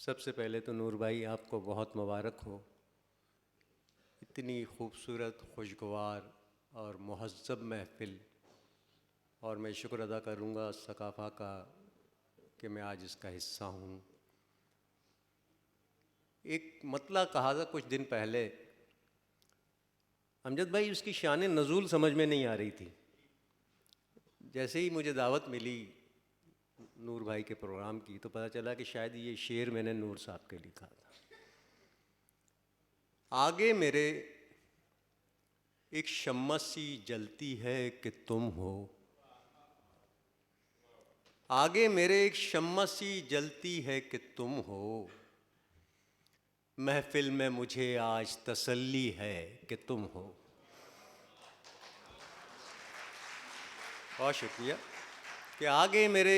सबसे पहले तो नूर भाई आपको बहुत मुबारक हो। इतनी खूबसूरत, खुशगवार और मुहज़्ज़ब महफ़िल, और मैं शुक्र अदा करूँगा सकाफ़ा का कि मैं आज इसका हिस्सा हूँ। एक मतला कहा था कुछ दिन पहले, अमजद भाई उसकी शान नज़ूल समझ में नहीं आ रही थी। जैसे ही मुझे दावत मिली नूर भाई के प्रोग्राम की तो पता चला कि शायद ये शेर मैंने नूर साहब के लिखा था। आगे मेरे एक शम्मा सी जलती है कि तुम हो, आगे मेरे एक शम्मा सी जलती है कि तुम हो, महफिल में मुझे आज तसल्ली है कि तुम हो। बहुत शुक्रिया कि आगे मेरे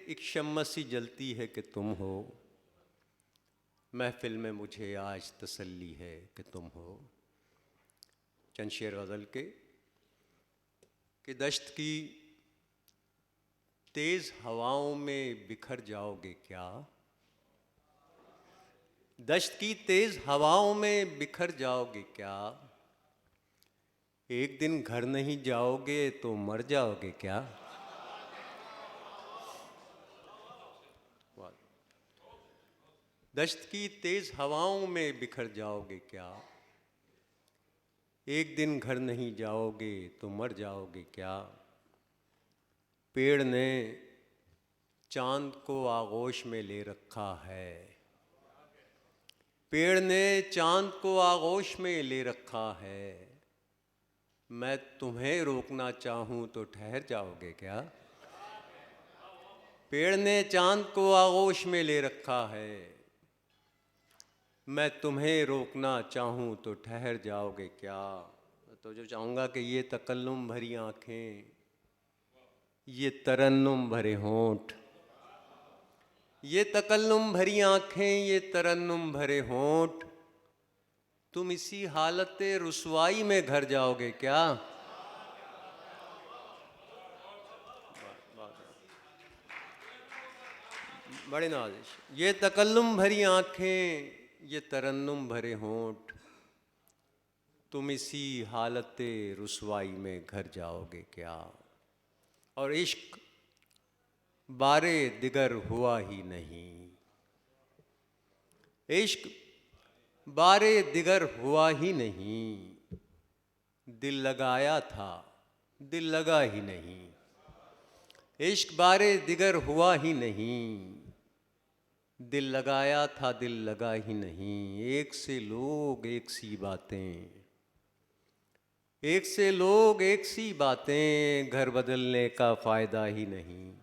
एक शम्मा सी जलती है कि तुम हो, महफिल में मुझे आज तसल्ली है कि तुम हो। चंद शेर गज़ल के कि दश्त की तेज़ हवाओं में बिखर जाओगे क्या, दश्त की तेज़ हवाओं में बिखर जाओगे क्या, एक दिन घर नहीं जाओगे तो मर जाओगे क्या। दश्त की तेज़ हवाओं में बिखर जाओगे क्या, एक दिन घर नहीं जाओगे तो मर जाओगे क्या। पेड़ ने चांद को आगोश में ले रखा है, पेड़ ने चांद को आगोश में ले रखा है, मैं तुम्हें रोकना चाहूँ तो ठहर जाओगे क्या। पेड़ ने चांद को आगोश में ले रखा है, मैं तुम्हें रोकना चाहूँ तो ठहर जाओगे क्या। तो जो चाहूँगा कि ये तकल्लुम भरी आँखें, ये तरन्नुम भरे होंठ, ये तकल्लुम भरी आँखें, ये तरन्नुम भरे होंठ, तुम इसी हालत रुसवाई में घर जाओगे क्या। बड़े नवाजिश। ये तकल्लुम भरी आँखें, ये तरन्नुम भरे होंठ, तुम इसी हालत रुसवाई में घर जाओगे क्या। और इश्क बारे दिगर हुआ ही नहीं, इश्क बारे दिगर हुआ ही नहीं, दिल लगाया था दिल लगा ही नहीं, इश्क बारे दिगर हुआ ही नहीं, दिल लगाया था दिल लगा ही नहीं। एक से लोग एक सी बातें, एक से लोग एक सी बातें, घर बदलने का फ़ायदा ही नहीं।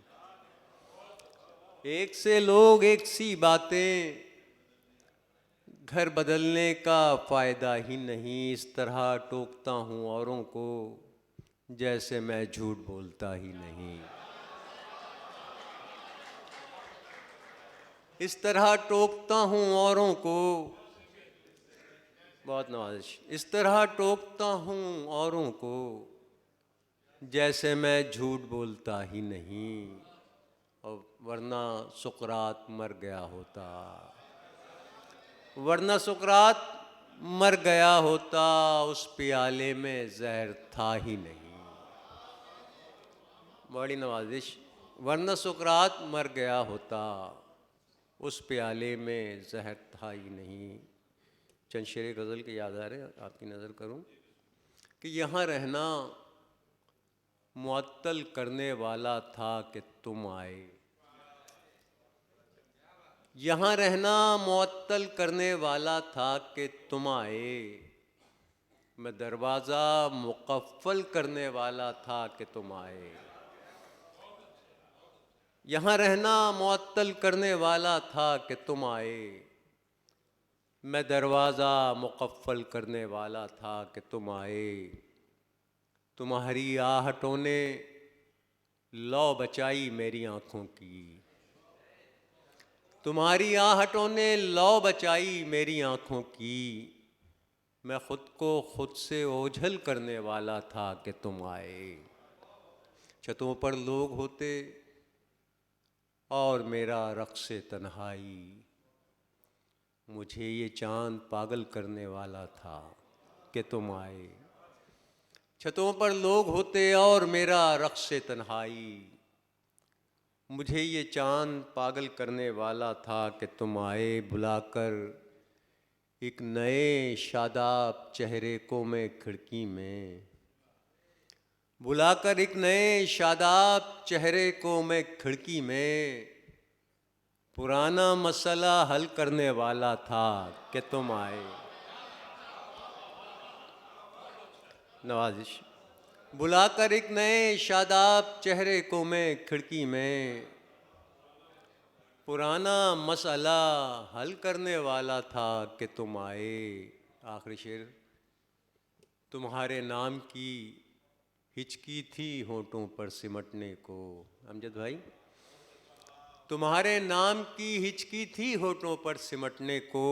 एक से लोग एक सी बातें, घर बदलने का फ़ायदा ही नहीं। इस तरह टोकता हूँ औरों को जैसे मैं झूठ बोलता ही नहीं। इस तरह टोकता हूँ औरों को, बहुत नवाजिश, इस तरह टोकता हूँ औरों को जैसे मैं झूठ बोलता ही नहीं। और वरना सुकरात मर गया होता, वरना सुकरात मर गया होता, उस प्याले में जहर था ही नहीं। बड़ी नवाजिश। वरना सुकरात मर गया होता, उस प्याले में जहर था ही नहीं। चंद शेर गज़ल के याद आ रहे, आपकी नज़र करूं कि यहाँ रहना मुअत्तल करने वाला था कि तुम आए, यहाँ रहना मुअत्तल करने वाला था कि तुम आए, मैं दरवाज़ा मुक़फ़्फ़ल करने वाला था कि तुम आए। यहाँ रहना मुअत्तल करने वाला था कि तुम आए, मैं दरवाज़ा मुक़फ़्फ़ल करने वाला था कि तुम आए। तुम्हारी आहटों ने लौ बचाई मेरी आँखों की, तुम्हारी आहटों ने लौ बचाई मेरी आँखों की, मैं ख़ुद को ख़ुद से ओझल करने वाला था कि तुम आए। छतों पर लोग होते और मेरा रक़्स तन्हाई, मुझे ये चांद पागल करने वाला था कि तुम आए। छतों पर लोग होते और मेरा रक़्स तन्हाई। मुझे ये चांद पागल करने वाला था कि तुम आए। बुलाकर एक नए शादाब चेहरे को मैं खिड़की में, बुलाकर एक नए शादाब चेहरे को मैं खिड़की में, पुराना मसला हल करने वाला था कि तुम आए। नवाजिश। बुलाकर एक नए शादाब चेहरे को मैं खिड़की में, पुराना मसला हल करने वाला था कि तुम आए। आखिरी शेर। तुम्हारे नाम की हिचकी थी होठों पर सिमटने को। अमजद भाई। तुम्हारे नाम की हिचकी थी होठों पर सिमटने को,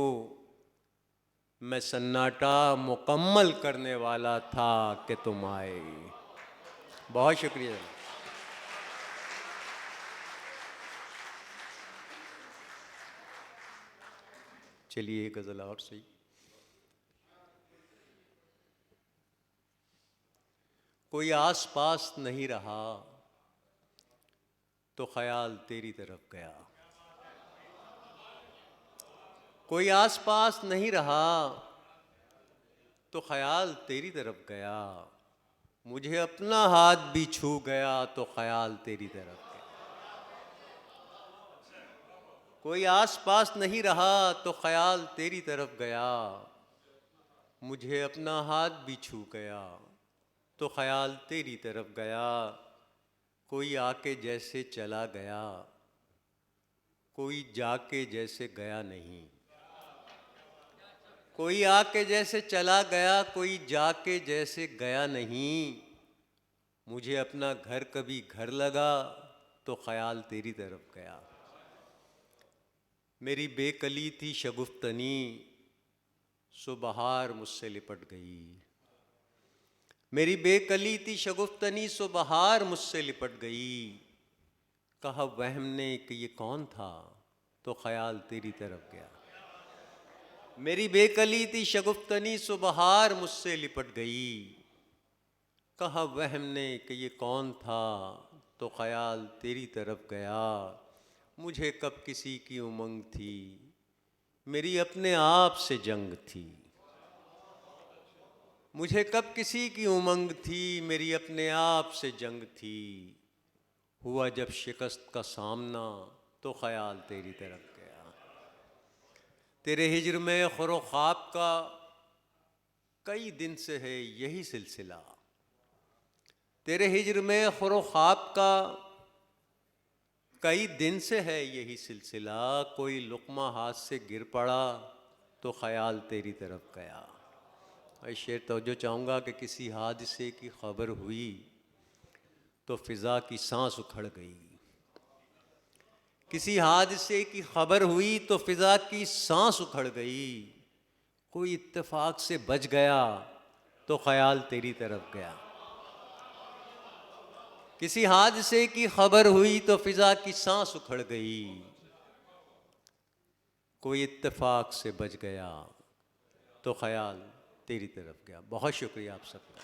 मैं सन्नाटा मुकम्मल करने वाला था कि तुम आए। बहुत शुक्रिया। चलिए एक गज़ल और सही। कोई आस पास नहीं रहा तो ख्याल तेरी तरफ गया। कोई आस पास नहीं रहा तो ख्याल तेरी तरफ गया। मुझे अपना हाथ भी छू गया तो ख्याल तेरी तरफ गया। कोई आस पास नहीं रहा तो ख्याल तेरी तरफ गया। मुझे अपना हाथ भी छू गया तो ख्याल तेरी तरफ गया। कोई आके जैसे चला गया, कोई जाके जैसे गया नहीं। कोई आके जैसे चला गया, कोई जाके जैसे गया नहीं। मुझे अपना घर कभी घर लगा तो ख्याल तेरी तरफ गया। मेरी बेकली थी शगुफ्तनी सो बहार मुझसे लिपट गई। मेरी बेकली थी शगुफ्तनी सो बहार मुझसे लिपट गई। कहा वहम ने कि ये कौन था तो ख्याल तेरी तरफ गया। मेरी बेकली थी शगुफ्तनी सो बहार मुझसे लिपट गई। कहा वहम ने कि ये कौन था तो ख्याल तेरी तरफ गया। मुझे कब किसी की उमंग थी, मेरी अपने आप से जंग थी। मुझे कब किसी की उमंग थी, मेरी अपने आप से जंग थी। हुआ जब शिकस्त का सामना तो ख्याल तेरी तरफ गया। तेरे हिज्र में खुरो ख्वाब का कई दिन से है यही सिलसिला। तेरे हिज्र में खुरो ख्वाब का कई दिन से है यही सिलसिला। कोई लुक़मा हाथ से गिर पड़ा तो ख्याल तेरी तरफ गया। और शेर तवज्जो चाहूँगा कि किसी हादसे की खबर हुई तो फ़िज़ा की सांस उखड़ गई। किसी हादसे की खबर हुई तो फ़िज़ा की सांस उखड़ गई। कोई इत्तेफाक से बच गया तो ख्याल तेरी तरफ गया। किसी हादसे की खबर हुई तो फ़िज़ा की सांस उखड़ गई। कोई इत्तेफाक से बच गया तो ख्याल तेरी तरफ गया। बहुत शुक्रिया आप सबका।